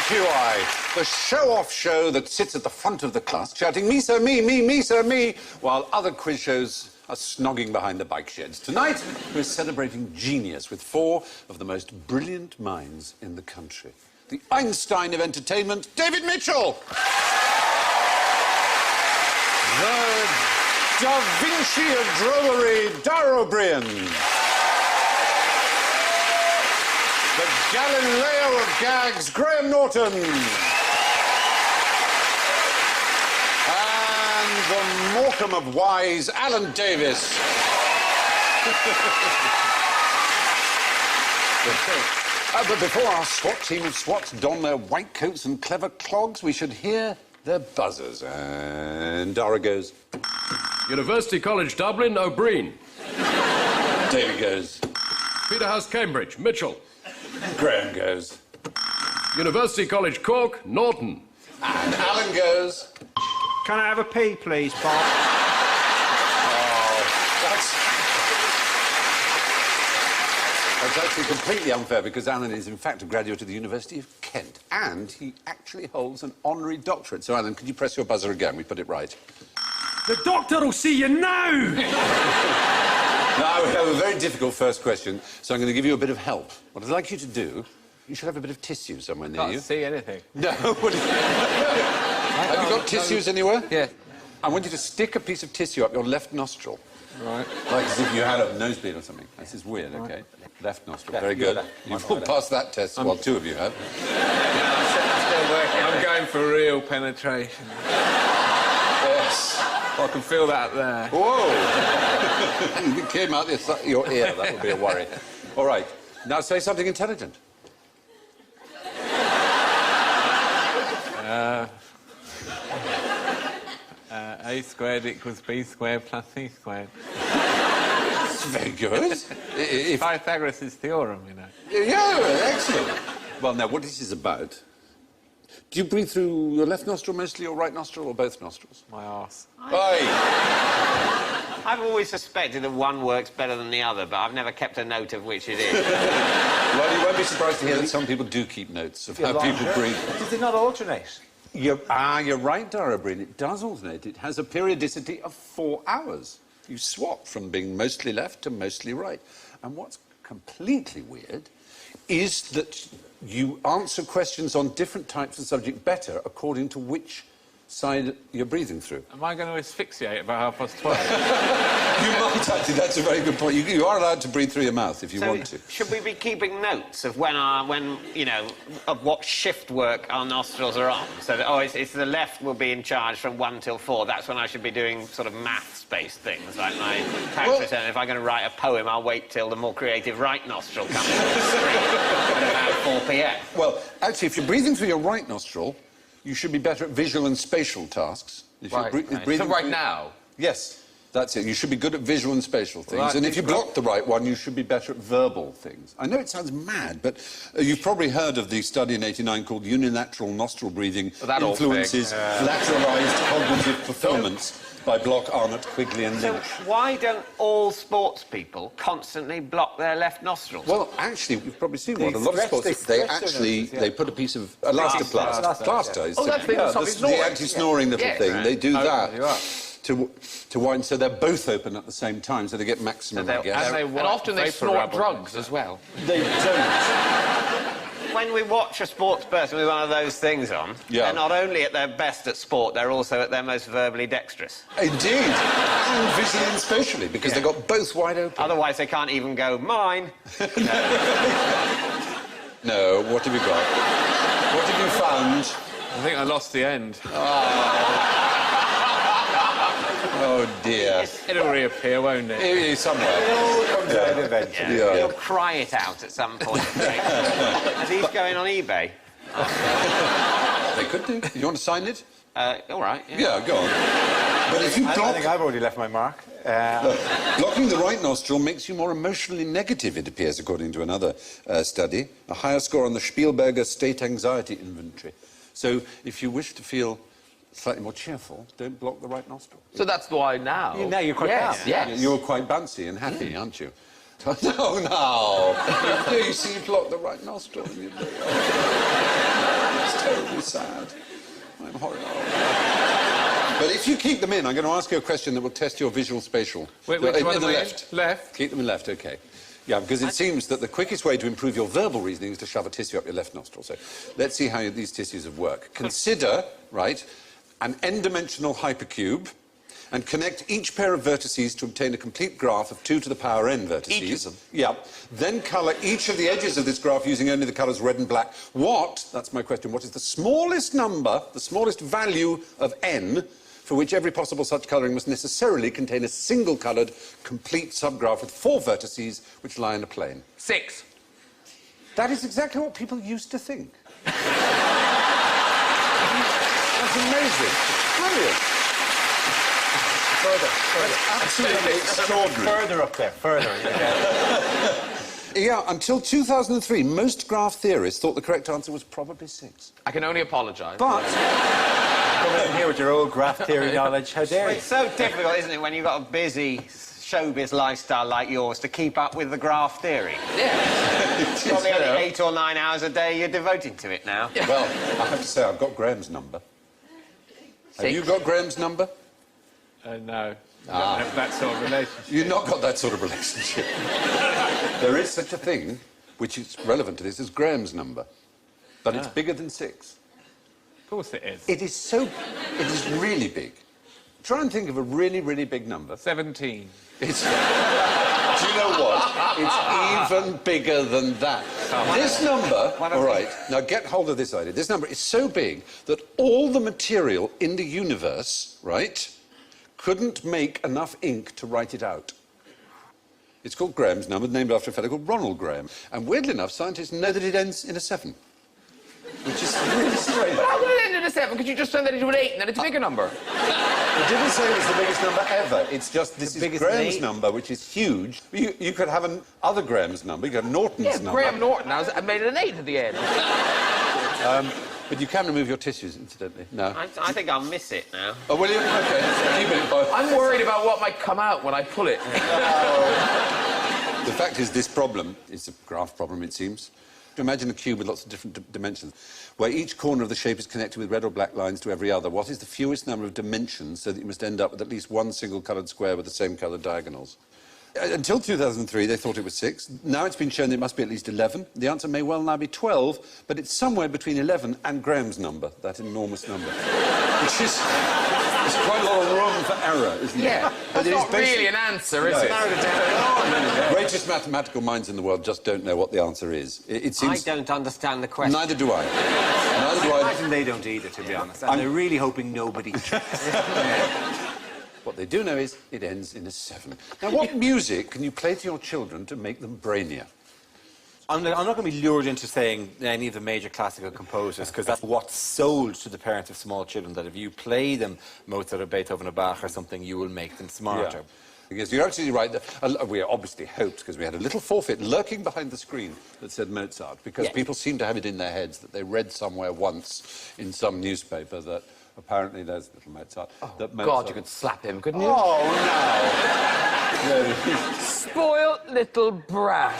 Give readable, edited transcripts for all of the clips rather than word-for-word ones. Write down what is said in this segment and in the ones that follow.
QI, the show-off show that sits at the front of the class shouting, me, sir, me, sir, me, while other quiz shows are snogging behind the bike sheds. Tonight, we're celebrating genius with 4 of the most brilliant minds in the country. The Einstein of entertainment, David Mitchell. The Da Vinci of drollery, Dara O'Brien. The Galileo of gags, Graham Norton. And the Morecambe of wise, Alan Davis. But before our SWAT team of SWATs don their white coats and clever clogs, we should hear their buzzers. And Dara goes... University College Dublin, O'Brien. David goes... Peterhouse Cambridge, Mitchell. Graham goes... University College Cork, Norton. And Alan goes... Can I have a pee, please, Bob? That's actually completely unfair because Alan is, in fact, a graduate of the University of Kent and he actually holds an honorary doctorate. So, Alan, could you press your buzzer again? We put it right. The doctor will see you now! Now, we have a very difficult first question, so I'm going to give you a bit of help. What I'd like you to do, you should have a bit of tissue somewhere near you. Can't see anything. No. Have you got tissues anywhere? Yeah. I want you to stick a piece of tissue up your left nostril. Right. Like as if you had a nosebleed or something. This is weird, OK? Left nostril. Very good. You've all passed that test. Well, 2 of you have. Still working. I'm going for real penetration. Yes. I can feel that there. Whoa! It came out your ear. That would be a worry. All right. Now say something intelligent. A squared equals B squared plus C squared. That's very good. Pythagoras' theorem, you know. Yeah, excellent. Well, now, what this is about... Do you breathe through your left nostril mostly, or right nostril, or both nostrils? My arse. I've always suspected that one works better than the other, but I've never kept a note of which it is. Well, you won't be surprised to hear that some people do keep notes of how people breathe. Does it not alternate? You're right, Dara O'Brien. It does alternate. It has a periodicity of 4 hours. You swap from being mostly left to mostly right. And what's completely weird is that you answer questions on different types of subject better according to which side you're breathing through. Am I going to asphyxiate about 12:30? You might, actually. That's a very good point. You are allowed to breathe through your mouth if you want to. Should we be keeping notes of when you know, of what shift work our nostrils are on? So that, it's the left will be in charge from 1 till 4. That's when I should be doing sort of maths-based things, like my tax return. If I'm going to write a poem, I'll wait till the more creative right nostril comes on the screen at about 4 p.m. Well, actually, if you're breathing through your right nostril, you should be better at visual and spatial tasks. If Right. you're breathing So right through... now? Yes, that's it. You should be good at visual and spatial things. Right, And if you block the right one, you should be better at verbal things. I know it sounds mad, but you've probably heard of the study in '89 called Unilateral Nostril Breathing That old Influences thing. Lateralised Cognitive Performance by Block, Arnott, Quigley and So Lynch. why don't all sports people constantly block their left nostrils? Well, actually, you've probably seen one. A They lot of stretch- sports, they they stretch their actually noses, yeah. they put a piece of elastoplast. Plaster. yeah. Is Oh, that's been yeah, stop the snoring. anti-snoring little Yes, thing. right. They do that you are. to wind, so they're both open at the same time, so they get maximum, I guess. And often they snort drugs as well. They don't. When we watch a sports person with one of those things on, they're not only at their best at sport, they're also at their most verbally dexterous. Indeed. And visually and spatially, because they've got both wide open. Otherwise, they can't even go, mine. No, what have you got? What have you found? I think I lost the end. Oh, dear. It'll reappear, won't it? Somewhere. It all comes out eventually. Yeah. You'll cry it out at some point. Are these going on eBay? They could do. You want to sign it? All right. Yeah, go on. But if you I block... think I've already left my mark. Blocking the right nostril makes you more emotionally negative, it appears, according to another study. A higher score on the Spielberger State Anxiety Inventory. So, if you wish to feel slightly more cheerful, don't block the right nostril. So that's why now... Now you're quite calm. Yes. You're quite bouncy and happy, aren't you? No. You see, you block the right nostril. terribly sad. I'm horrible. But if you keep them in, I'm going to ask you a question that will test your visual spatial. Which in one am the I in? left. Left. Keep them in left, OK. Yeah, because it seems that the quickest way to improve your verbal reasoning is to shove a tissue up your left nostril. So let's see how these tissues have worked. Consider, right, an n-dimensional hypercube and connect each pair of vertices to obtain a complete graph of 2 to the power n vertices. Each of them? Yeah. Then colour each of the edges of this graph using only the colours red and black. That's my question, what is the smallest number, the smallest value of n for which every possible such colouring must necessarily contain a single-coloured, complete subgraph with 4 vertices which lie in a plane? 6. That is exactly what people used to think. That's amazing. Brilliant. Further. Absolutely extraordinary. Further up there, further. Yeah, until 2003, most graph theorists thought the correct answer was probably 6. I can only apologise. But Coming in here with your old graph theory knowledge, how dare you? It's so difficult, isn't it, when you've got a busy showbiz lifestyle like yours to keep up with the graph theory? Yeah. Probably only 8 or 9 hours a day you're devoting to it now. well, I have to say, I've got Graham's number. Have you got Graham's number? No. Don't have that sort of relationship. You've not got that sort of relationship. There is such a thing, which is relevant to this, as Graham's number. But it's bigger than 6. Of course it is. It is really big. Try and think of a really, really big number. 17. It's... Do you know what? It's even bigger than that. This number... All right, now get hold of this idea. This number is so big that all the material in the universe, right, couldn't make enough ink to write it out. It's called Graham's number, named after a fellow called Ronald Graham. And weirdly enough, scientists know that it ends in a 7. Which is really strange. But how would it end in a 7? Could you just turn that into an 8 and then it's a bigger number? It didn't say it was the biggest number ever. It's just this is biggest Graham's eight. number, which is huge. You could have other Graham's number. You could have Norton's number. Graham Norton. I made it an 8 at the end. But you can remove your tissues, incidentally. No. I think I'll miss it now. Oh, will you? OK. Keep it. I'm worried about what might come out when I pull it. The fact is, this problem is a graph problem, it seems. Imagine a cube with lots of different dimensions, where each corner of the shape is connected with red or black lines to every other. What is the fewest number of dimensions so that you must end up with at least one single-coloured square with the same coloured diagonals? Until 2003, they thought it was 6. Now it's been shown that it must be at least 11. The answer may well now be 12, but it's somewhere between 11 and Graham's number, that enormous number. Which is... There's quite a lot of room for error, isn't there? Yeah. That's not really an answer, is it? The greatest mathematical minds in the world just don't know what the answer is. It seems... I don't understand the question. Neither do I. Neither do I I. imagine they don't either, to be honest. And they're really hoping nobody checks. What they do know is it ends in a 7. Now, what music can you play to your children to make them brainier? I'm not going to be lured into saying any of the major classical composers, because that's what's sold to the parents of small children, that if you play them Mozart or Beethoven or Bach or something, you will make them smarter. Yes, you're absolutely right. We obviously hoped, because we had a little forfeit lurking behind the screen that said Mozart, because people seem to have it in their heads that they read somewhere once in some newspaper that apparently there's little Mozart. That Mozart... God, you could slap him, couldn't you? Oh, no. Spoiled little brat.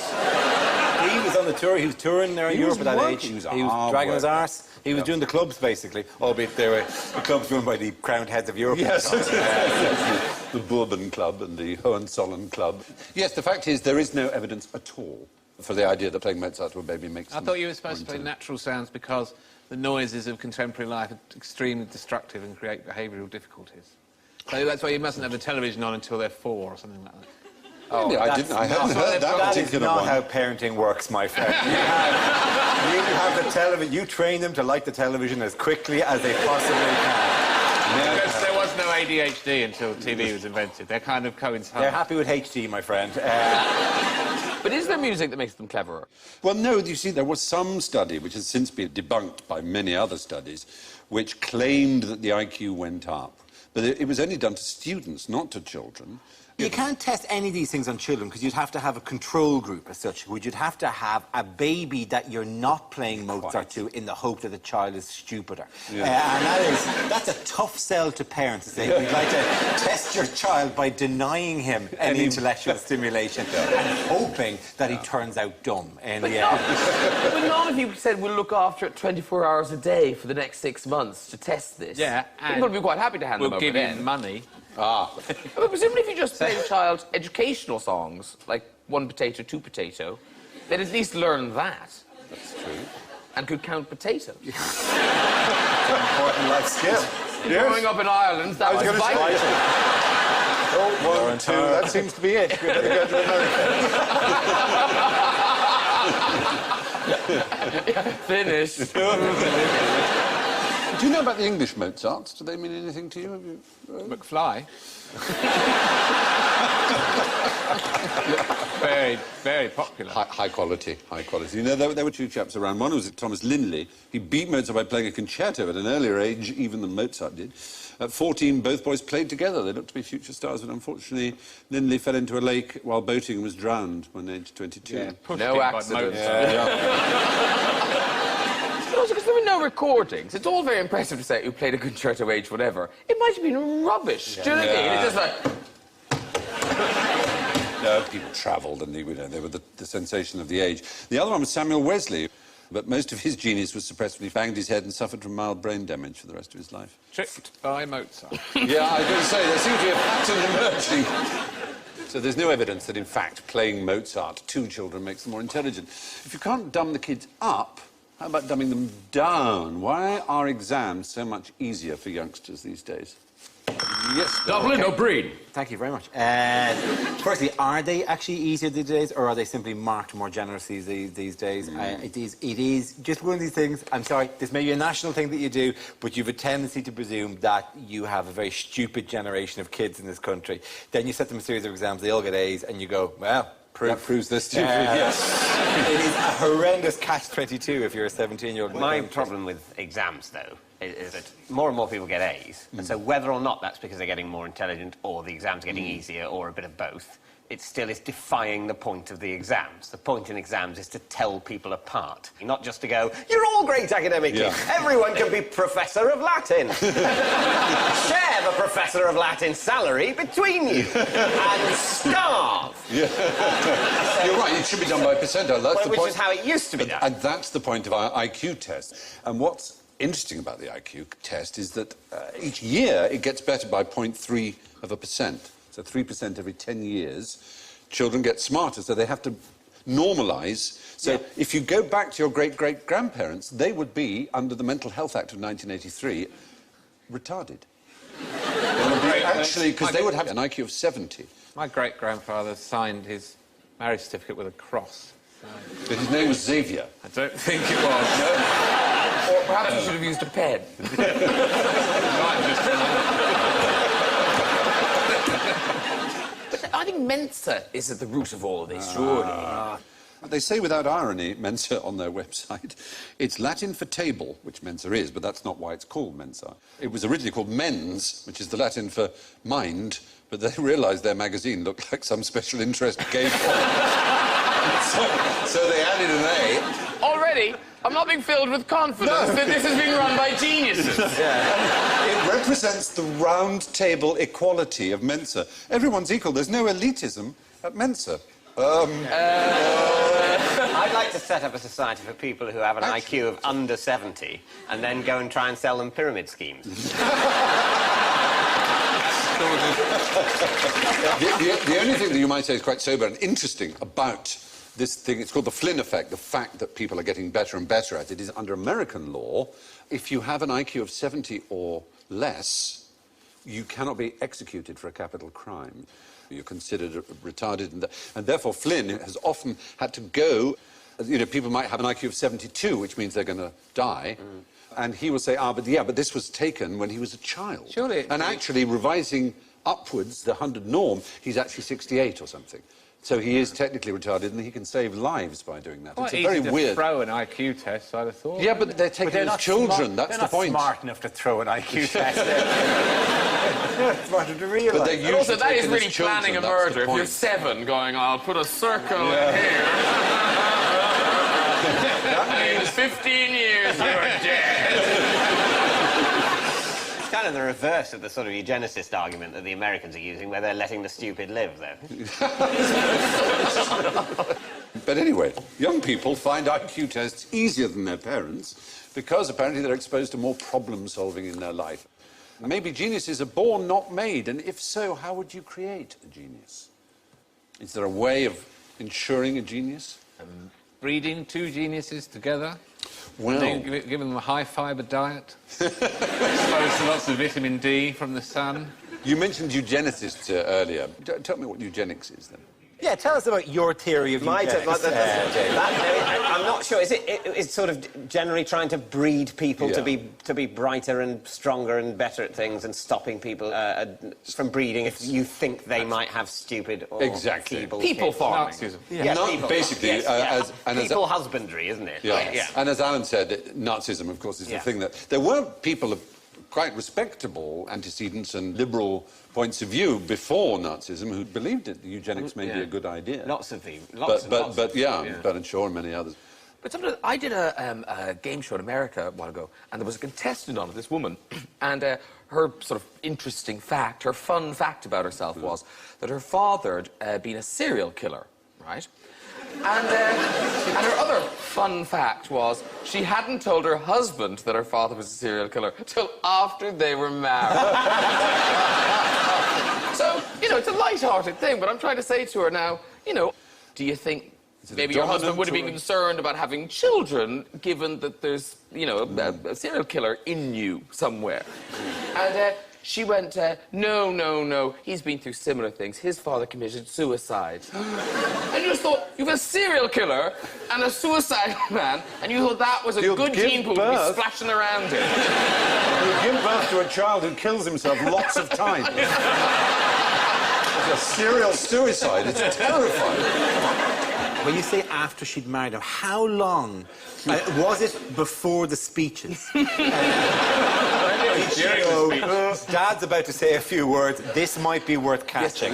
He was on the tour. He was touring there in He Europe was at that working. age. He was dragging hard his arse. He was doing the clubs, basically, albeit they were the clubs run by the crowned heads of Europe. Yes, the Bourbon Club and the Hohenzollern Club. Yes, the fact is there is no evidence at all for the idea that playing Mozart to a baby makes I thought you were supposed to play natural sounds because the noises of contemporary life are extremely destructive and create behavioural difficulties. So that's why you mustn't have the television on until they're 4 or something like that. Oh, I hadn't heard that That is particular not one. how parenting works, my friend. You have the television. You train them to like the television as quickly as they possibly can. Because there was no ADHD until TV was invented. They're kind of coincide. They're happy with HD, my friend. But is there music that makes them cleverer? Well, no, you see, there was some study, which has since been debunked by many other studies, which claimed that the IQ went up. But it was only done to students, not to children. You can't test any of these things on children because you'd have to have a control group as such. You'd have to have a baby that you're not playing Mozart to in the hope that the child is stupider. And that's a tough sell to parents to say, we'd like to test your child by denying him any intellectual stimulation and hoping that he turns out dumb. And But none of you said we'll look after it 24 hours a day for the next 6 months to test this. Yeah, People would be quite happy to hand them We'll over give you then. money. But presumably if you just play the child educational songs, like 1 potato, 2 potato, they'd at least learn that. That's true. And could count potatoes. Important life skill. Growing up in Ireland, that was gonna vital. say. Oh, 1, 2, that seems to be it. We're going to go to America. Finished. Do you know about the English Mozarts? Do they mean anything to you? Have you McFly. very, very popular. High quality, high quality. You know, there were 2 chaps around. One was Thomas Lindley. He beat Mozart by playing a concerto at an earlier age, even than Mozart did. At 14, both boys played together. They looked to be future stars, but unfortunately, Lindley fell into a lake while boating and was drowned when aged 22. Yeah, pushed No in by accident. Mozart. Also, because there were no recordings. It's all very impressive to say who played a concerto age, whatever. It might have been rubbish. Do you know what I mean? It's just like... No, people travelled and they were the sensation of the age. The other one was Samuel Wesley, but most of his genius was suppressed when he banged his head and suffered from mild brain damage for the rest of his life. Tricked by Mozart. Yeah, I was going to say, there seems to be a pattern emerging. So there's no evidence that, in fact, playing Mozart to children makes them more intelligent. If you can't dumb the kids up, how about dumbing them down? Why are exams so much easier for youngsters these days? Yes. Dublin, O'Brien. Thank you very much. Firstly, are they actually easier these days, or are they simply marked more generously these days? It is just one of these things. I'm sorry, this may be a national thing that you do, but you have a tendency to presume that you have a very stupid generation of kids in this country. Then you set them a series of exams, they all get A's, and you go, well... That proves they're stupid, yes. It is a horrendous catch-22 if you're a 17-year-old. My problem with exams, though, is that more and more people get A's. And so whether or not that's because they're getting more intelligent or the exam's getting easier or a bit of both, it still is defying the point of the exams. The point in exams is to tell people apart, not just to go, you're all great academically. Yeah. Everyone can be Professor of Latin. Share the Professor of Latin salary between you and starve. You're right, it should be done by percentile. That's the Which point. is how it used to be done. And that's the point of our IQ test. And what's interesting about the IQ test is that each year it gets better by 0.3%. So 3% every 10 years. Children get smarter, so they have to normalise. So if you go back to your great-great-grandparents, they would be, under the Mental Health Act of 1983, retarded. They would be actually, because they would have an IQ of 70. My great-grandfather signed his marriage certificate with a cross. But his name was Xavier. I don't think it was. Or perhaps you should have used a pen. But I think Mensa is at the root of all of this, surely. They say without irony, Mensa on their website, it's Latin for table, which Mensa is, but that's not why it's called Mensa. It was originally called Mens, which is the Latin for mind, but they realised their magazine looked like some special interest gay so they added an A. Already, I'm not being filled with confidence that this has been run by geniuses. It represents the round table equality of Mensa. Everyone's equal. There's no elitism at Mensa. I'd like to set up a society for people who have an IQ of under 70 and then go and try and sell them pyramid schemes. The only thing that you might say is quite sober and interesting about this thing, it's called the Flynn effect, the fact that people are getting better and better at it, is under American law, if you have an IQ of 70 or less, you cannot be executed for a capital crime. You're considered retarded, and therefore Flynn has often had to go. You know, people might have an IQ of 72, which means they're going to die, and he will say, but this was taken when he was a child. Surely. And actually, revising upwards the 100 norm, he's actually 68 or something. So he is technically retarded, and he can save lives by doing that. Quite It's a easy very to weird. throw an IQ test, I'd have thought. Yeah, but they're taking as children. That's the point. They're not smart enough to throw an IQ test. They're smarter to realise. But they're And usually also, that is taken really as children, planning a that's the murder. If you're point. 7, going, I'll put a circle in here. In 15 years, you're dead. It's kind of the reverse of the sort of eugenicist argument that the Americans are using, where they're letting the stupid live, though. But anyway, young people find IQ tests easier than their parents because apparently they're exposed to more problem solving in their life. Maybe geniuses are born, not made, and if so, how would you create a genius? Is there a way of ensuring a genius? Breeding 2 geniuses together. Well, Then giving them a high-fibre diet. Exposed to lots of vitamin D from the sun. you mentioned eugenicists earlier. Tell me what eugenics is, then. Yeah, tell us about your theory of eugenics, James. I'm not sure. It's sort of generally trying to breed people to be brighter and stronger and better at things, and stopping people from breeding if you think they might have stupid or feeble People kids. farming. Yeah, No, people. basically, Yes, as people husbandry, isn't it? Yeah. Like, yeah. And as Alan said, Nazism, of course, is the thing that... There were people of quite respectable antecedents and liberal points of view before Nazism who believed that eugenics may be a good idea. Lots of them. Bernard Shaw and many others. But sometimes I did a game show in America a while ago, and there was a contestant on it, this woman, and her sort of interesting fact, her fun fact about herself was that her father had been a serial killer, right? And her other fun fact was she hadn't told her husband that her father was a serial killer till after they were married. So, you know, it's a light-hearted thing, but I'm trying to say to her now, you know, do you think maybe your husband would have been concerned about having children, given that there's, you know, a serial killer in you somewhere? And she went, no, he's been through similar things. His father committed suicide. And you just thought, you've a serial killer and a suicidal man, and you thought that was a good gene pool to be splashing around in. You give birth to a child who kills himself lots of times. It's a serial suicide. It's terrifying. When you say after she'd married him, how long? Was it before the speeches? Dad's about to say a few words. This might be worth catching.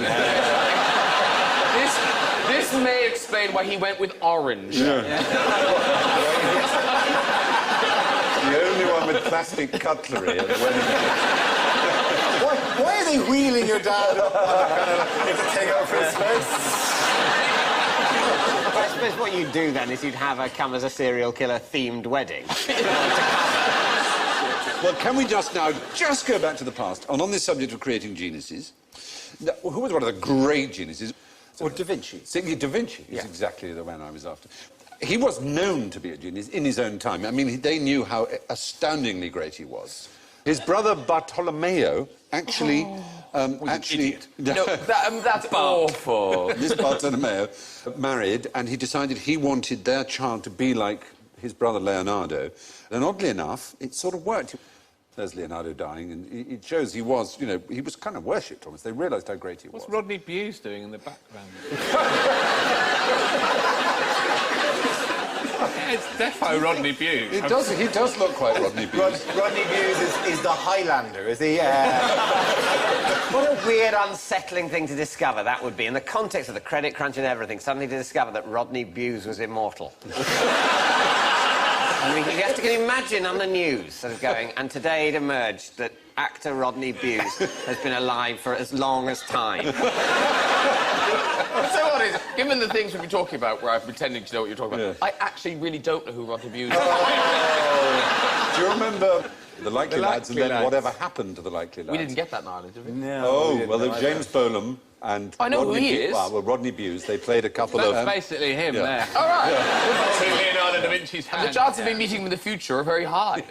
This may explain why he went with orange. The only one with plastic cutlery at the wedding. Why are they wheeling your dad up to take over his face? I suppose what you'd do then is you'd have her come as a serial killer themed wedding. Well, can we just now go back to the past? And on this subject of creating geniuses, who was one of the great geniuses? Or Da Vinci. Da Vinci is exactly the man I was after. He was known to be a genius in his own time. I mean, they knew how astoundingly great he was. His brother Bartolomeo actually... actually... No, that's awful. This Bartolomeo married, and he decided he wanted their child to be like his brother Leonardo. And oddly enough, it sort of worked. There's Leonardo dying, and it shows he was, you know, he was kind of worshipped almost. They realised how great he was. What's Rodney Bewes doing in the background? It's defo Rodney Bewes. He does look quite Rodney Bewes. Rodney Bewes is the Highlander, is he? What a weird, unsettling thing to discover that would be, in the context of the credit crunch and everything, suddenly to discover that Rodney Bewes was immortal. I mean, you have to imagine on the news sort of going, and today it emerged that actor Rodney Bewes has been alive for as long as time. So what is, given the things we've been talking about, where I'm pretending to know what you're talking about, I actually really don't know who Rodney Bewes is. Do you remember the Likely Lads and then whatever happened to the Likely Lads? We didn't get that in Ireland, did we? No. Oh, well, there's James Bolam and I know who he is. Well, Rodney Bewes. They played a couple That's of... basically him there. All right. Leonardo da Vinci's hand. The chances of me meeting him in the future are very high.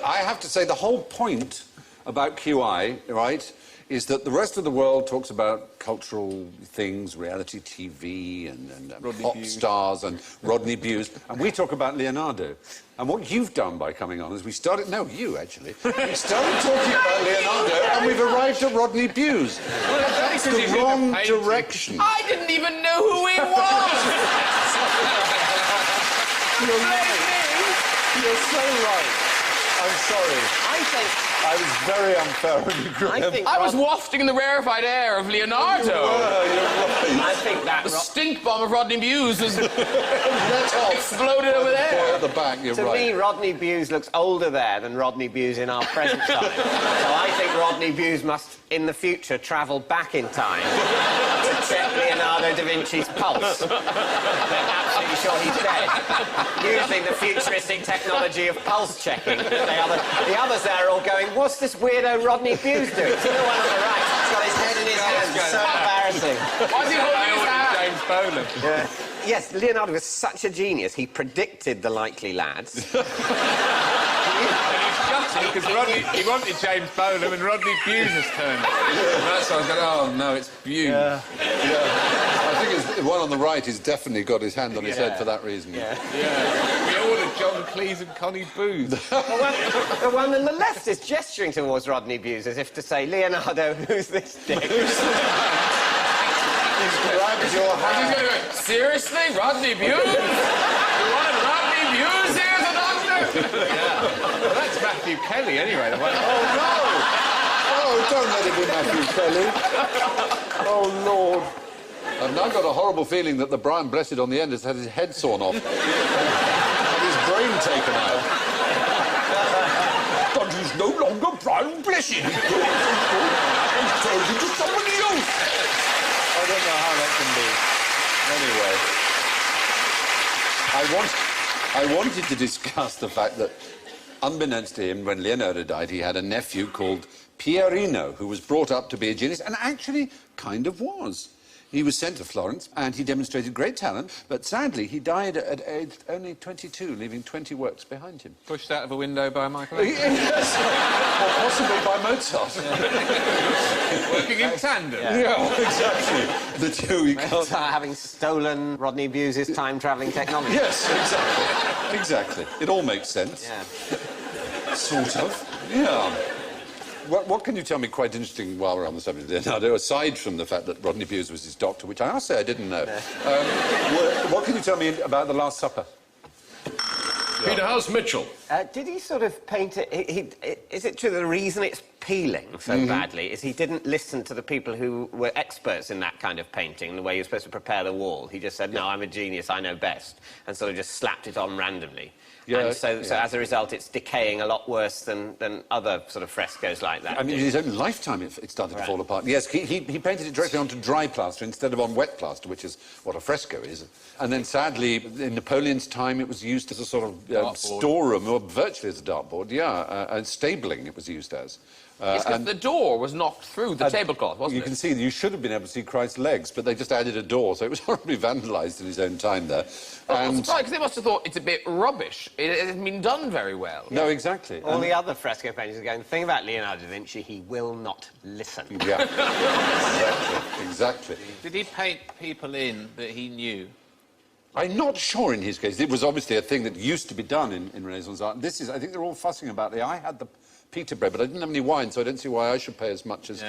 I have to say, the whole point about QI, right, is that the rest of the world talks about cultural things, reality TV and pop stars and Rodney Bewes, and we talk about Leonardo. And what you've done by coming on is we started... No, you, actually. We started talking about Leonardo and we've arrived at Rodney Bewes. Well, That's Because the he's in wrong a painting. direction. I didn't even know who he was! You're right. You're so right. I'm sorry. I was very unfair when you grew up. I was wafting in the rarefied air of Leonardo. I think that The stink bomb of Rodney Buse was exploded over Boy there. at the back, you're to right. me, Rodney Buse looks older there than Rodney Buse in our present time. So I think Rodney Buse must, in the future, travel back in time to check Leonardo da Vinci's pulse. They're absolutely sure he's dead. Using the futuristic technology of pulse checking. The others there are all going, what's this weirdo Rodney Buse doing? See the one on the right? He's got his head in his hands. So embarrassing. Why is he holding his hand? James Bolam. Yeah. Yes, Leonardo was such a genius. He predicted the likely lads. Because he wanted James Bolam and Rodney Buse's turn. That's why I was going, oh, no, it's Buse. Yeah. I think it's, the one on the right has definitely got his hand on his head for that reason. Yeah. We ordered John Cleese and Connie Booth. The one on the left is gesturing towards Rodney Buse as if to say, Leonardo, who's this dick? Grab your hand. He's going to go, seriously? Rodney Buse? You wanted Rodney Buse here as a doctor? Well, that's Matthew Kelly, anyway. The one... Oh, no! Oh, don't let it be Matthew Kelly. Oh, Lord. I've now got a horrible feeling that the Brian Blessed on the end has had his head sawn off. And his brain taken out. But he's no longer Brian Blessed. He's turned into somebody else. I don't know how that can be. I wanted to discuss the fact that, unbeknownst to him, when Leonardo died, he had a nephew called Pierino, who was brought up to be a genius, and actually kind of was. He was sent to Florence, and he demonstrated great talent, but sadly, he died at age only 22, leaving 20 works behind him. Pushed out of a window by Michelangelo. Yes, or possibly by Mozart. Working in tandem. Yeah, exactly. The two you can't... Having stolen Rodney Buse's time-travelling technology. Yes, exactly. Exactly. It all makes sense. Yeah. Sort of. Yeah. What can you tell me quite interesting while we're on the subject of Leonardo, aside from the fact that Rodney Buse was his doctor, which I must say I didn't know? What can you tell me about The Last Supper? Peterhouse Mitchell. Did he sort of paint it... is it true the reason it's peeling so badly is he didn't listen to the people who were experts in that kind of painting, the way you're supposed to prepare the wall? He just said, no, I'm a genius, I know best, and sort of just slapped it on randomly. Yeah, and so as a result, it's decaying a lot worse than other sort of frescoes like that. I mean, in his own lifetime, it started to fall apart. Yes, he painted it directly onto dry plaster instead of on wet plaster, which is what a fresco is. And then, sadly, in Napoleon's time, it was used as a sort of storeroom, or virtually as a dartboard, and stabling it was used as. It's because the door was knocked through the tablecloth, wasn't You it? can see, you should have been able to see Christ's legs, but they just added a door, so it was horribly vandalised in his own time there. I'm surprised, because they must have thought it's a bit rubbish. It hasn't been done very well. No, exactly. All the other fresco painters are going, the thing about Leonardo da Vinci, he will not listen. Yeah, exactly. Did he paint people in that he knew? I'm not sure in his case. It was obviously a thing that used to be done in Renaissance art. I think they're all fussing about it. I had the Peter bread, but I didn't have any wine, so I don't see why I should pay as much as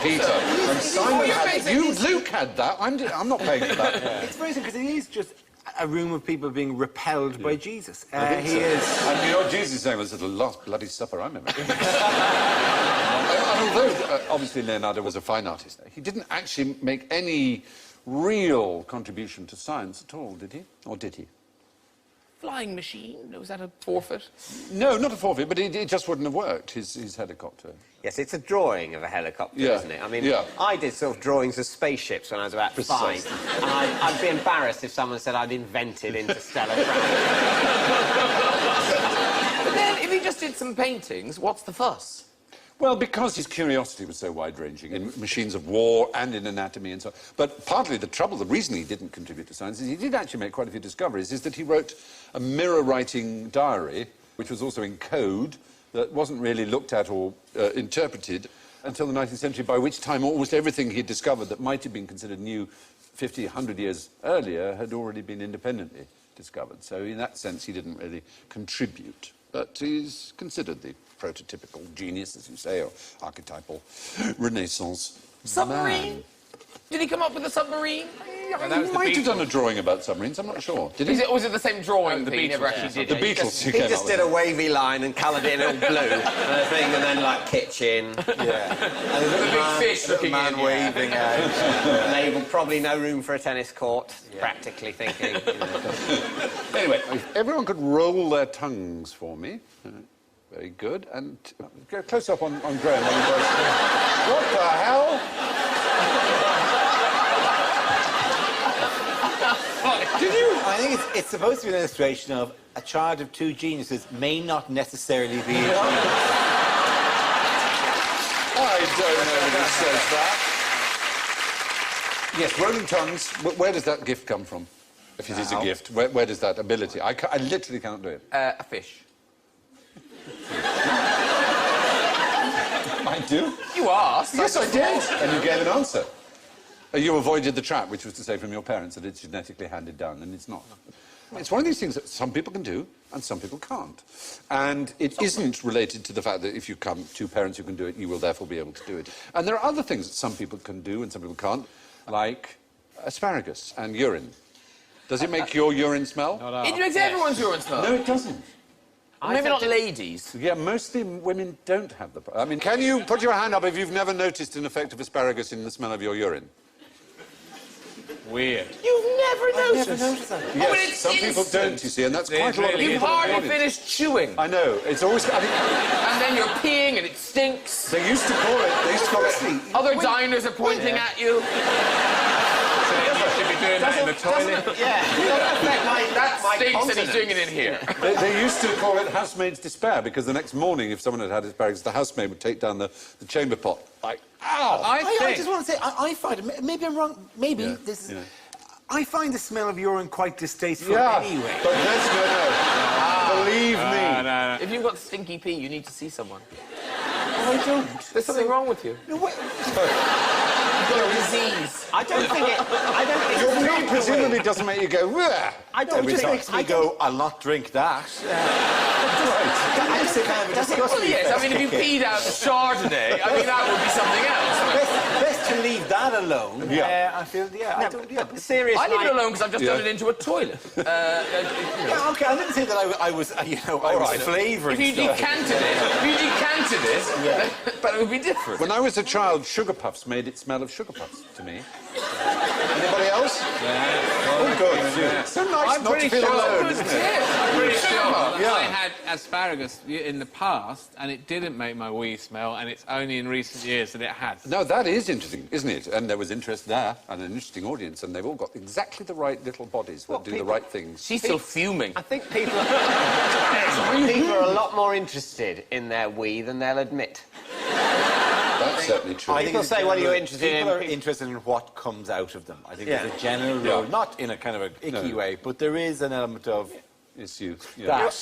Peter. And Simon had it. Luke had that. I'm not paying for that. It's very simple, because it is just a room of people being repelled by Jesus. He So. is... And you know what Jesus is saying was the last bloody supper I remember. And although, obviously, Leonardo was a fine artist, he didn't actually make any real contribution to science at all, did he? Or did he? Flying machine? Was that a forfeit? No, not a forfeit, but it just wouldn't have worked, his helicopter. Yes, it's a drawing of a helicopter, Yeah. isn't it? I mean, Yeah. I did sort of drawings of spaceships when I was about Precisely. 5, and I'd be embarrassed if someone said I'd invented interstellar travel. But then, if he just did some paintings, what's the fuss? Well, because his curiosity was so wide-ranging in machines of war and in anatomy and so on. But partly the reason he didn't contribute to science is he did actually make quite a few discoveries, is that he wrote a mirror-writing diary, which was also in code, that wasn't really looked at or interpreted until the 19th century, by which time almost everything he had discovered that might have been considered new 50, 100 years earlier had already been independently discovered. So in that sense, he didn't really contribute. But he's considered the prototypical genius, as you say, or archetypal Renaissance Submarine? Did he come up with a submarine? He might have done a drawing about submarines, I'm not sure. Did he? Was it the same drawing the thing? He never Beatles, actually The did it. Beatles, He came just up did with a wavy line and coloured it in all blue and a thing, and then like kitchen, Yeah. And there's a big fish little looking man in, yeah. waving out. label, probably no room for a tennis court. Practically thinking. Anyway, if everyone could roll their tongues for me. Very good. And go close up on Graham. What the hell? Did you? I think it's supposed to be an illustration of a child of two geniuses may not necessarily be a genius. I don't know who says that. Yes, rolling tongues. Where does that gift come from? If it is a gift, where does that ability? I literally cannot do it. A fish. I do. You asked. Yes, I did. And you gave an answer. You avoided the trap, which was to say from your parents that it's genetically handed down, and it's not. It's one of these things that some people can do and some people can't. And it isn't related to the fact that if you come two parents who can do it, you will therefore be able to do it. And there are other things that some people can do and some people can't, like asparagus and urine. Does it make your urine smell? It makes everyone's urine smell. No, it doesn't. Maybe not ladies. Yeah, mostly women don't have the... I mean, can you put your hand up if you've never noticed an effect of asparagus in the smell of your urine? Weird. You've never noticed. Never noticed that. Yes, but it's some people instant. don't, you see, and that's It quite a lot of really people. You've is. hardly avoid it. finished chewing. I know, it's always... I mean, And then you're peeing and it stinks. they used to call it... They used to call it... Other diners are pointing at you. So then you should be doing that in the toilet. That stinks and he's doing it in here. They used to call it housemaid's despair, because the next morning, if someone had had asparagus, the housemaid would take down the chamber pot. Like, ow! I just want to say, I find it, maybe I'm wrong, maybe this is... Yeah. I find the smell of urine quite distasteful Yeah, anyway. but let's no. Believe me. No. If you've got stinky pee, you need to see someone. Oh, I don't. There's something wrong with you. No, wait. You've got a disease. I don't think Your pee presumably doesn't make you go, "Wah!" I don't It just think makes me go, I'll not drink that. I just say kind of a disgusting Well, yes, I mean, if you peed out Chardonnay, I mean, that would be something else. Best to leave that alone. Yeah. I feel, I don't, serious. I leave it alone because I've just Yeah. done it into a toilet. Yeah, okay, I didn't say that I was, I was flavouring If you stuff. decanted it, but it would be different. When I was a child, Sugar Puffs made it smell of Sugar Puffs to me. Anybody else? Oh, good. So nice not to feel alone, isn't it? I'm pretty sure. I had asparagus in the past, and it didn't make my wee smell, and it's only in recent years that it has. No, that is interesting, isn't it? And there was interest there, and an interesting audience, and they've all got exactly the right little bodies that do the right things. She's still fuming. I think people are a lot more interested in their wee than they'll admit. That's certainly true. People it's say, what are you general- interested in? People are interested in what comes out of them. I think Yeah. there's a general rule, not in a kind of a icky way, but there is an element of It's you. Yeah. that.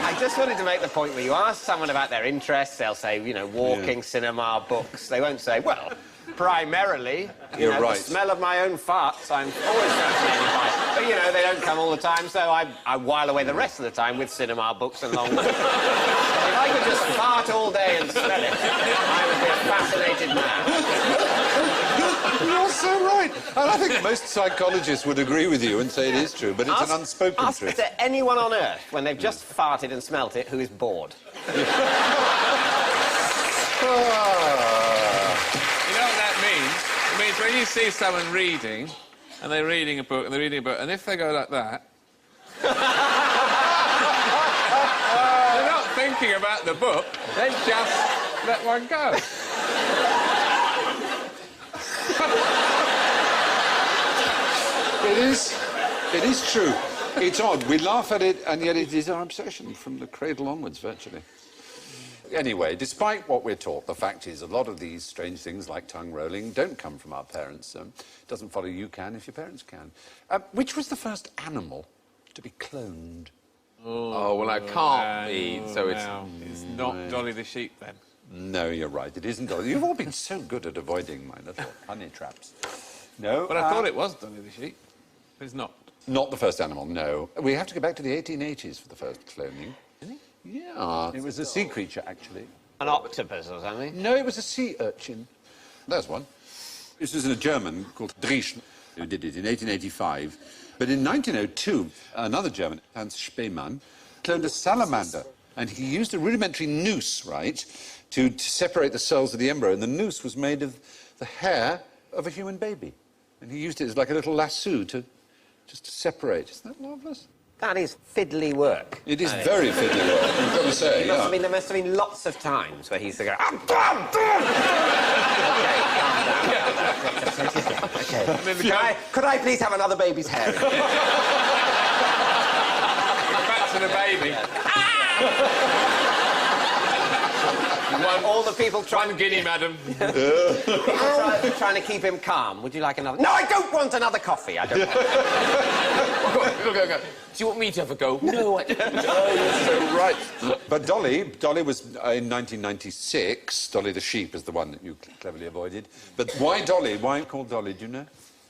I just wanted to make the point where you ask someone about their interests, they'll say, walking, cinema, books. They won't say, well, primarily, You're right. the smell of my own farts, I'm always fascinated by. But, they don't come all the time, so I while away the rest of the time with cinema, books and long walks. If I could just fart all day and smell it, I would be a fascinated man. You're so right. And I think most psychologists would agree with you and say it is true, but it's an unspoken ask truth. to anyone on Earth, when they've just farted and smelt it, who is bored. You know what that means? It means when you see someone reading, and they're reading a book, and if they go like that... they're not thinking about the book, they just let one go. It is true. It's odd. We laugh at it, and yet it is our obsession from the cradle onwards, virtually. Anyway, despite what we're taught, the fact is a lot of these strange things like tongue rolling don't come from our parents. It doesn't follow you can if your parents can. Which was the first animal to be cloned? Oh, well, I can't be, so it's... No, it's not Dolly the sheep, then. No, you're right. It isn't Dolly. You've all been so good at avoiding my little honey traps. No. But I thought it was Dolly the sheep. It's not. Not the first animal, no. We have to go back to the 1880s for the first cloning. Yeah. It was a sea creature, actually. An octopus or something. No, it was a sea urchin. There's one. This was a German called Driesch who did it in 1885. But in 1902, another German, Hans Spemann, cloned a salamander. And he used a rudimentary noose, right, to separate the cells of the embryo. And the noose was made of the hair of a human baby. And he used it as like a little lasso to separate. Isn't that marvellous? That is fiddly work. It is very fiddly work, I've got to say, There must have been lots of times where he used to go, "I'm done." Okay. Could I please have another baby's hair? Back to the baby. All the people One guinea, madam. trying to keep him calm. Would you like another? No, I don't want another coffee. I don't want Go. Do you want me to have a go? No, I don't. Oh, you're so right. But Dolly was in 1996. Dolly the sheep is the one that you cleverly avoided. But why Dolly? Why called Dolly? Do you know?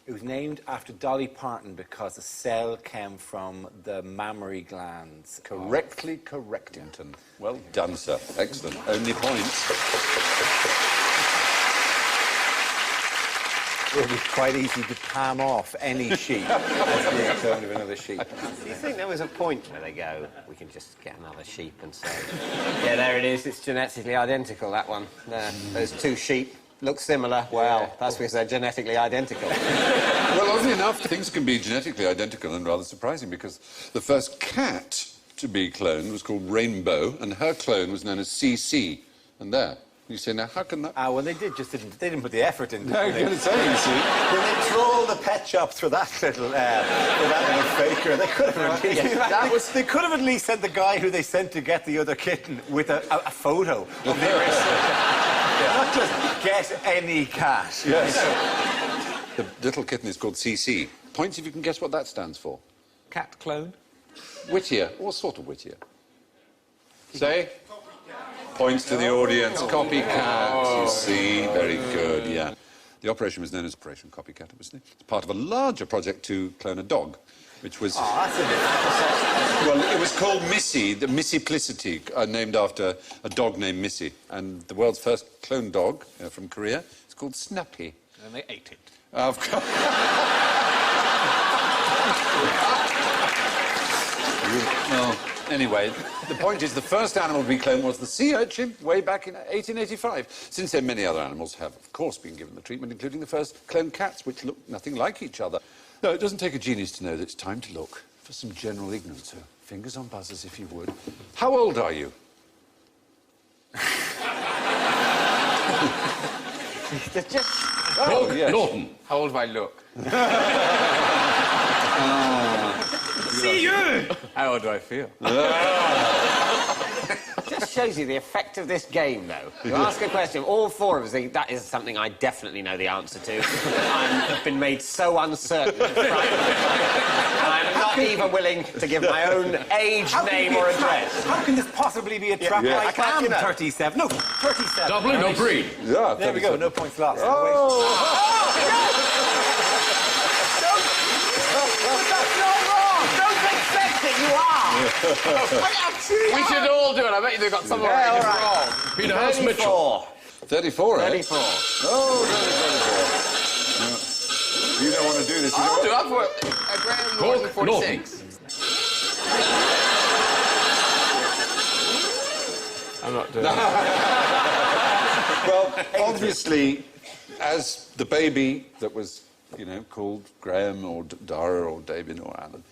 It was named after Dolly Parton because the cell came from the mammary glands. Correctly, Correctington. Well done, sir. Excellent. Only points. It would be quite easy to palm off any sheep as being a clone of another sheep. Do you think there was a point where they go, we can just get another sheep and say, yeah, there it is, it's genetically identical, that one. There, those two sheep look similar. Well, that's because they're genetically identical. Well, oddly enough, things can be genetically identical and rather surprising because the first cat to be cloned was called Rainbow, and her clone was known as CC. And there. You say, now, how can that... Well, they didn't put the effort into No, it. you're going to say, you see. When they troll the pet shops for that little faker, they could have they could have at least sent the guy who they sent to get the other kitten with a photo of the original. Not just get any cat. Yes. The little kitten is called CC. Points if you can guess what that stands for. Cat clone? Whittier. What sort of Whittier? Say? Points to the audience. Copycat, you see. Very good, yeah. The operation was known as Operation Copycat, wasn't it? It's part of a larger project to clone a dog, which was... Well, it was called Missy, the Missiplicity, named after a dog named Missy. And the world's first cloned dog from Korea is called Snappy. And they ate it. Of course. Well, anyway, the point is the first animal to be cloned was the sea urchin way back in 1885. Since then, many other animals have, of course, been given the treatment, including the first cloned cats, which look nothing like each other. No, it doesn't take a genius to know that it's time to look for some general ignorance. So, fingers on buzzers, if you would. How old are you? Hawk Norton. How old do I look? See you! How old do I feel? Just shows you the effect of this game, though. You ask a question, all four of us think that is something I definitely know the answer to. I've been made so uncertain and frightened. And I'm not even willing to give my own age, name, or address. How can this possibly be a trap? Yeah. I am 37. No, 37. Dublin or Breed? Yeah, There we go. No points lost. We should all do it. I bet you they've got some right and wrong. Peter House Mitchell. 34, eh? 34. Oh, 34. No. You don't want to do this. You I'll don't do it. I've worked a grand more than Hawk 46. I'm not doing it. Well, obviously, as the baby that was, called Graham or Dara or David or Alan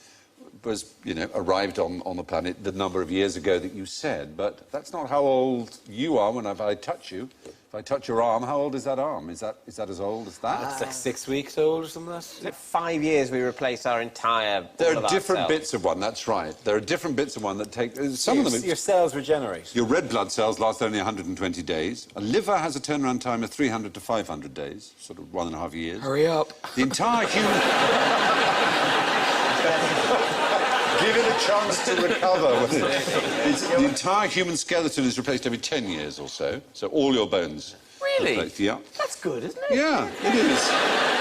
was, arrived on the planet the number of years ago that you said, but that's not how old you are when I touch you. If I touch your arm, how old is that arm? Is that as old as that? It's like 6 weeks old or something like that. 5 years we replace our entire... There all are of different ourselves. bits of one, that's right. There are different bits of one that take... Some of them... Your cells regenerate. Your red blood cells last only 120 days. A liver has a turnaround time of 300 to 500 days, sort of 1.5 years. Hurry up. The entire human... Give it a chance to recover. The entire human skeleton is replaced every 10 years or so. So all your bones Really? replaced. Yeah. That's good, isn't it? Yeah, it is.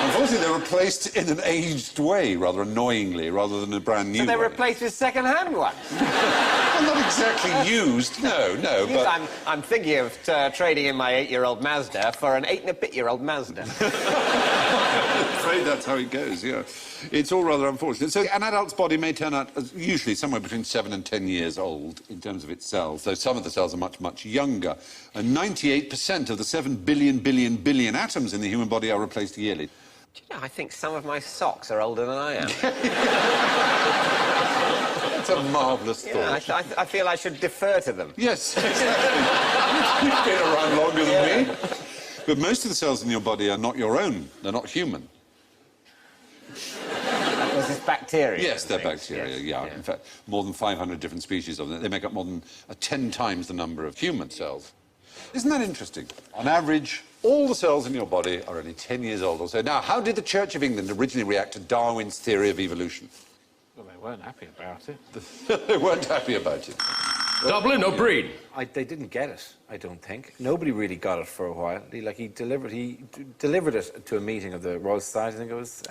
Unfortunately, they're replaced in an aged way, rather annoyingly, rather than a brand new So they way. replaced with second-hand ones. Well, not exactly used, no, but... I'm thinking of trading in my 8-year-old Mazda for an 8-and-a-bit-year-old Mazda. I'm afraid that's how it goes, yeah. It's all rather unfortunate. So an adult's body may turn out as usually somewhere between 7 and 10 years old in terms of its cells, though some of the cells are much, much younger. And 98% of the 7 billion atoms in the human body are replaced yearly. Do you know, I think some of my socks are older than I am. That's a marvellous thought. Yeah, I feel I should defer to them. Yes, exactly. You've been around longer than me. But most of the cells in your body are not your own. They're not human. This is bacteria. Yes, they're bacteria, yeah. In fact, more than 500 different species of them. They make up more than 10 times the number of human cells. Isn't that interesting? On average, all the cells in your body are only 10 years old or so. Now, how did the Church of England originally react to Darwin's theory of evolution? Well, they weren't happy about it. They weren't happy about it. Dublin or Breen? They didn't get it, I don't think. Nobody really got it for a while. He delivered it to a meeting of the Royal Society, I think it was,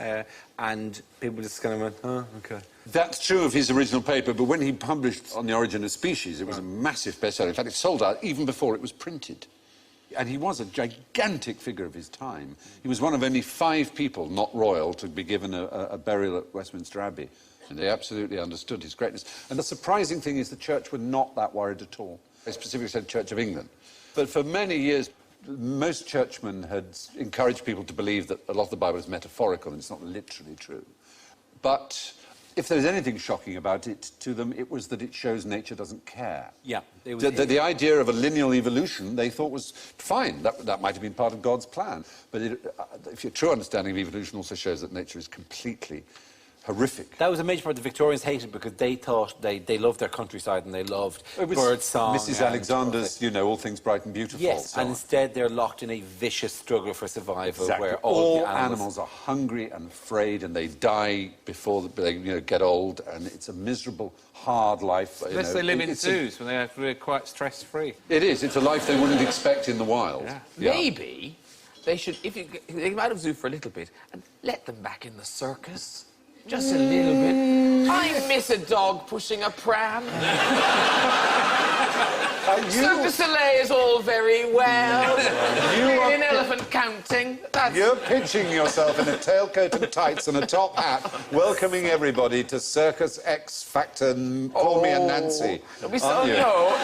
and people just kind of went, oh, OK. That's true of his original paper, but when he published On the Origin of Species, it was a massive bestseller. In fact, it sold out even before it was printed. And he was a gigantic figure of his time. He was one of only 5 people, not royal, to be given a burial at Westminster Abbey. And they absolutely understood his greatness. And the surprising thing is the Church were not that worried at all. They specifically said Church of England. But for many years, most churchmen had encouraged people to believe that a lot of the Bible is metaphorical and it's not literally true. But if there's anything shocking about it to them, it was that it shows nature doesn't care. Yeah. The idea of a lineal evolution they thought was fine. That might have been part of God's plan. But if your true understanding of evolution also shows that nature is completely horrific. That was a major part the Victorians hated because they thought they loved their countryside and they loved bird song. Mrs. Alexander's, you know, all things bright and beautiful. Yes, so and instead they're locked in a vicious struggle for survival exactly. where all the animals are hungry and afraid and they die before they get old, and it's a miserable, hard life. Unless they live in zoos when they're quite stress-free. It is. It's a life they wouldn't expect in the wild. Yeah. Maybe they should, if you take them out of zoo for a little bit and let them back in the circus. Just a little bit. I miss a dog pushing a pram. Cirque du Soleil is all very well. An elephant counting. You're pitching yourself in a tailcoat and tights and a top hat, welcoming everybody to Circus X Factor. Call me a Nancy. Don't be so, aren't you? no.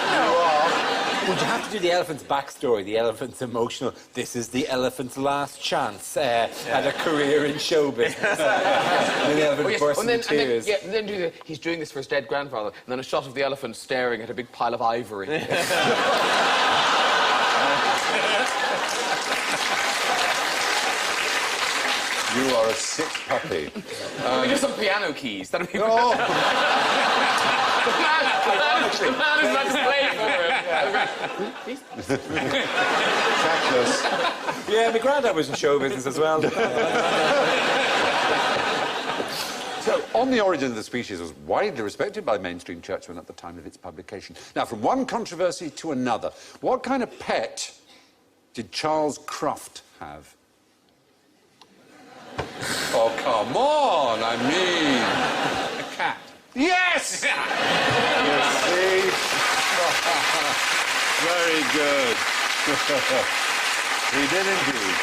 Would you have to do the elephant's backstory, the elephant's emotional, this is the elephant's last chance at a career in show business. And the elephant bursts into tears. And then he's doing this for his dead grandfather, and then a shot of the elephant staring at a big pile of ivory. You are a sick puppy. We do some piano keys. That'll be Oh. the man is about to play for him. Trackless. Yeah, my granddad was in show business as well. So, On the Origin of the Species was widely respected by mainstream churchmen at the time of its publication. Now, from one controversy to another, what kind of pet did Charles Cruft have? Oh, come on, I mean... A cat. Yes! You see? Very good. He did indeed.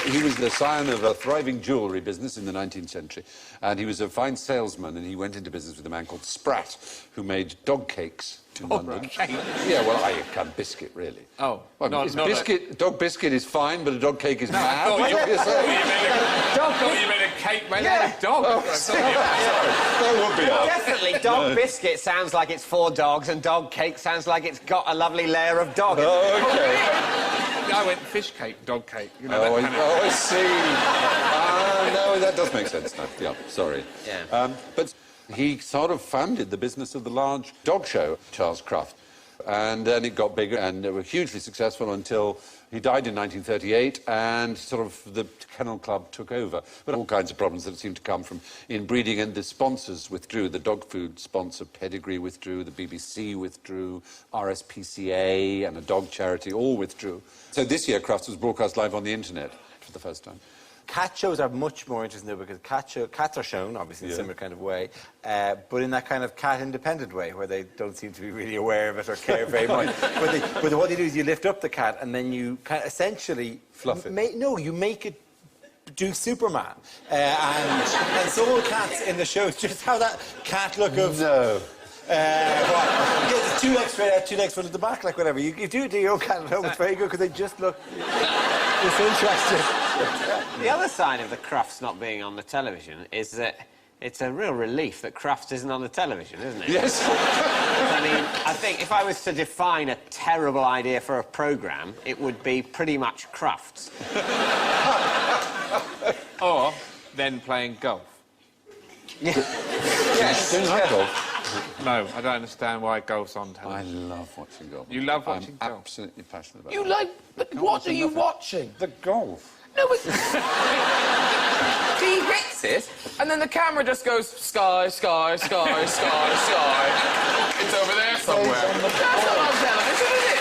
He was the scion of a thriving jewellery business in the 19th century, and he was a fine salesman, and he went into business with a man called Spratt, who made dog cakes in London. Yeah, well, I can't biscuit, really. Oh, well, dog biscuit is fine, but a dog cake is mad. I thought you meant a cake made out of dog. Oh, sorry. That would be odd. Definitely, dog biscuit sounds like it's 4 dogs, and dog cake sounds like it's got a lovely layer of dog. Oh, OK. I went fish cake, dog cake. You know, I see. No, that does make sense now. Yeah, sorry. Yeah. But he sort of founded the business of the large dog show, Charles Cruft. And then it got bigger, and they were hugely successful until he died in 1938, and sort of the Kennel Club took over. But all kinds of problems that seemed to come from inbreeding, and the sponsors withdrew. The dog food sponsor Pedigree withdrew, the BBC withdrew, RSPCA and a dog charity all withdrew. So this year, Crufts was broadcast live on the internet for the first time. Cat shows are much more interesting though, because cats are shown, obviously, in a similar kind of way, but in that kind of cat-independent way, where they don't seem to be really aware of it or care very much. But what they do is you lift up the cat and then you kind of essentially... Fluff it. You make it do Superman. And so will cats in the shows. Just how that cat look of... No. Yeah, two legs straight out, two legs front at the back, like whatever. You do it to your own cat at home, it's very good, because they just look... It's interesting. The other side of the Crufts not being on the television is that it's a real relief that Crufts isn't on the television, isn't it? Yes. I mean, I think if I was to define a terrible idea for a programme, it would be pretty much Crufts. Or then playing golf. Yes. Don't like golf. No, I don't understand why golf's on I television. love watching golf. You love watching I'm golf? absolutely passionate about You it. like... But what are you watching? The golf. No, but... He hits it, and then the camera just goes, sky, sky, sky, sky, sky. It's over there somewhere. That's not on television, is it?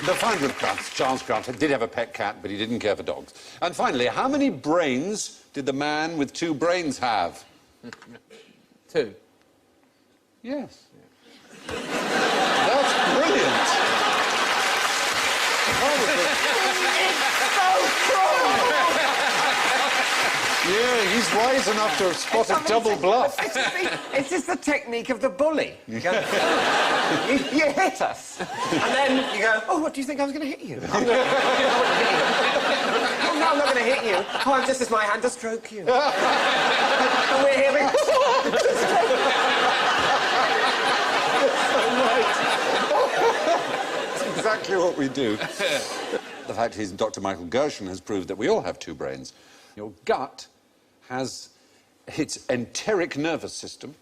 The find with Crufts, Charles Crufts did have a pet cat, but he didn't care for dogs. And finally, how many brains did the man with 2 brains have? 2. Yes. That's brilliant. Yeah, he's wise enough to have spotted double bluff. It's just the technique of the bully. You go, you hit us. And then you go, oh, what do you think I was going to hit you? Oh, no, I'm not going to hit you. Oh, I'm just as my hand to stroke you. And we're here being... That's exactly what we do. The fact is, Dr. Michael Gershon has proved that we all have 2 brains. Your gut has its enteric nervous system,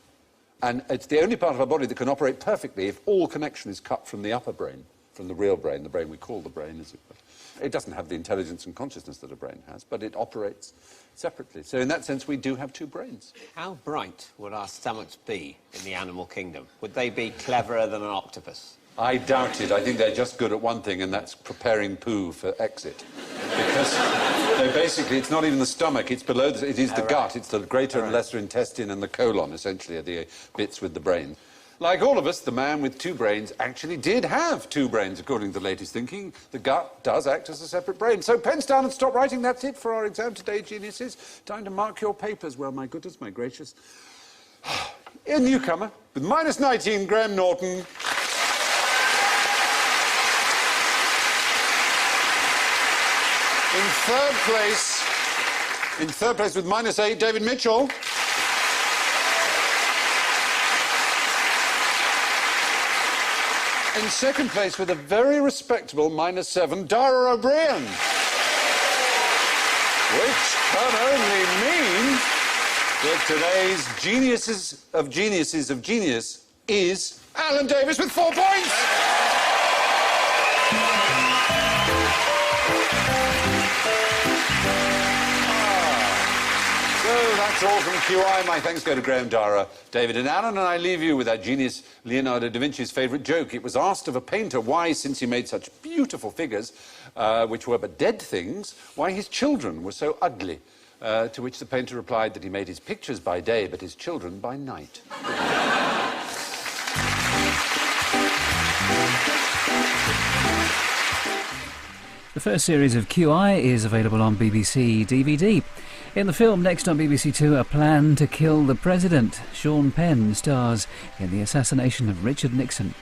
and it's the only part of our body that can operate perfectly if all connection is cut from the upper brain, from the real brain, the brain we call the brain, as it were. It doesn't have the intelligence and consciousness that a brain has, but it operates separately. So in that sense, we do have 2 brains. How bright would our stomachs be in the animal kingdom? Would they be cleverer than an octopus? I doubt it. I think they're just good at one thing, and that's preparing poo for exit. Because basically, it's not even the stomach, it's below, it is the gut. It's the greater and lesser intestine and the colon, essentially, are the bits with the brain. Like all of us, the man with 2 brains actually did have 2 brains, according to the latest thinking. The gut does act as a separate brain. So pens down and stop writing. That's it for our exam today, geniuses. Time to mark your papers. Well, my goodness, my gracious. A newcomer with -19, Graham Norton. In third place with -8, David Mitchell. In second place with a very respectable -7, Dara O'Brien. Which can only mean that today's geniuses of genius is Alan Davis with 4 points. That's all from QI. My thanks go to Graham, Dara, David and Alan, and I leave you with that genius Leonardo da Vinci's favourite joke. It was asked of a painter why, since he made such beautiful figures, which were but dead things, why his children were so ugly. To which the painter replied that he made his pictures by day, but his children by night. The first series of QI is available on BBC DVD. In the film next on BBC Two, A Plan to Kill the President, Sean Penn stars in the assassination of Richard Nixon.